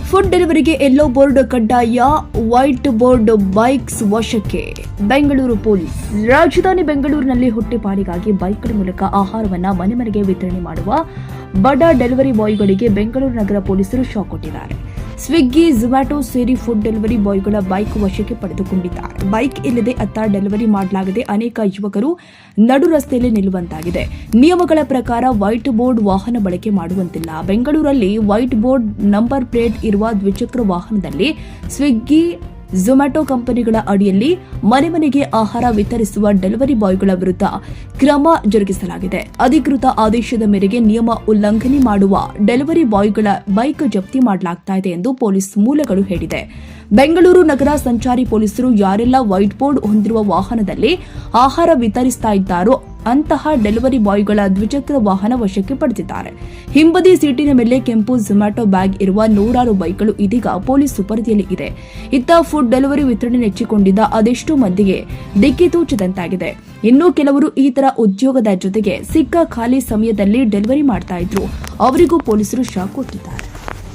Food ಡೆಲಿವರಿಗೆ yellow board ಕಡ್ಡಾಯ, white board bikes ವಶಕ್ಕೆ. Bengaluru police. ರಾಜಧಾನಿ ಬೆಂಗಳೂರಿನಲ್ಲಿ ಹೊಟ್ಟೆಪಾಡಿಗಾಗಿ ಬೈಕ್ಗಳ ಮೂಲಕ ಆಹಾರವನ್ನು ಮನೆ ಮನೆಗೆ ವಿತರಣೆ ಮಾಡುವ ಬಡ ಡೆಲಿವರಿ ಬಾಯ್ಗಳಿಗೆ ಬೆಂಗಳೂರು ನಗರ ಪೊಲೀಸರು ಶಾಕ್ ಕೊಟ್ಟಿದ್ದಾರೆ. ಸ್ವಿಗ್ಗಿ, ಝೊಮ್ಯಾಟೊ ಸೇರಿ ಫುಡ್ ಡೆಲಿವರಿ ಬಾಯ್ಗಳ ಬೈಕ್ ವಶಕ್ಕೆ ಪಡೆದುಕೊಂಡಿದ್ದಾರೆ. ಬೈಕ್ ಇಲ್ಲದೆ ಅತ್ತ ಡೆಲಿವರಿ ಮಾಡಲಾಗದೆ ಅನೇಕ ಯುವಕರು ನಡು ರಸ್ತೆಯಲ್ಲಿ ನಿಲ್ಲುವಂತಾಗಿದೆ. ನಿಯಮಗಳ ಪ್ರಕಾರ ವೈಟ್ ಬೋರ್ಡ್ ವಾಹನ ಬಳಕೆ ಮಾಡುವಂತಿಲ್ಲ. ಬೆಂಗಳೂರಲ್ಲಿ ವೈಟ್ ಬೋರ್ಡ್ ನಂಬರ್ ಪ್ಲೇಟ್ ಇರುವ ದ್ವಿಚಕ್ರ ವಾಹನದಲ್ಲಿ ಸ್ವಿಗ್ಗಿ, ಝೊಮ್ಯಾಟೊ ಕಂಪನಿಗಳ ಅಡಿಯಲ್ಲಿ ಮನೆ ಮನೆಗೆ ಆಹಾರ ವಿತರಿಸುವ ಡೆಲಿವರಿ ಬಾಯ್ಗಳ ವಿರುದ್ಧ ಕ್ರಮ ಜರುಗಿಸಲಾಗಿದೆ. ಅಧಿಕೃತ ಆದೇಶದ ಮೇರೆಗೆ ನಿಯಮ ಉಲ್ಲಂಘನೆ ಮಾಡುವ ಡೆಲಿವರಿ ಬಾಯ್ಗಳ ಬೈಕ್ ಜಪ್ತಿ ಮಾಡಲಾಗುತ್ತಿದೆ ಎಂದು ಪೊಲೀಸ್ ಮೂಲಗಳು ಹೇಳಿದೆ. ಬೆಂಗಳೂರು ನಗರ ಸಂಚಾರಿ ಪೊಲೀಸರು ಯಾರೆಲ್ಲ ವೈಟ್ ಬೋರ್ಡ್ ಹೊಂದಿರುವ ವಾಹನದಲ್ಲಿ ಆಹಾರ ವಿತರಿಸ್ತಾ ಇದ್ದಾರೋ ಅಂತಹ ಡೆಲಿವರಿ ಬಾಯ್ಗಳ ದ್ವಿಚಕ್ರ ವಾಹನ ವಶಕ್ಕೆ ಪಡೆದಿದ್ದಾರೆ. ಹಿಂಬದಿ ಸೀಟಿನ ಮೇಲೆ ಕೆಂಪು ಝೊಮ್ಯಾಟೊ ಬ್ಯಾಗ್ ಇರುವ ನೂರಾರು ಬೈಕ್ಗಳು ಇದೀಗ ಪೊಲೀಸ್ ಸುಪರ್ದಿಯಲ್ಲಿ ಇದೆ. ಇತ್ತ ಫುಡ್ ಡೆಲಿವರಿ ವಿತರಣೆ ನೆಚ್ಚಿಕೊಂಡಿದ್ದ ಅದೆಷ್ಟೋ ಮಂದಿಗೆ ದಿಕ್ಕಿ ತೋಚದಂತಾಗಿದೆ. ಇನ್ನು ಕೆಲವರು ಈ ತರ ಉದ್ಯೋಗದ ಜೊತೆಗೆ ಸಿಕ್ಕ ಖಾಲಿ ಸಮಯದಲ್ಲಿ ಡೆಲಿವರಿ ಮಾಡ್ತಾ ಇದ್ರು. ಅವರಿಗೂ ಪೊಲೀಸರು ಶಾಕ್ ಕೊಟ್ಟಿದ್ದಾರೆ.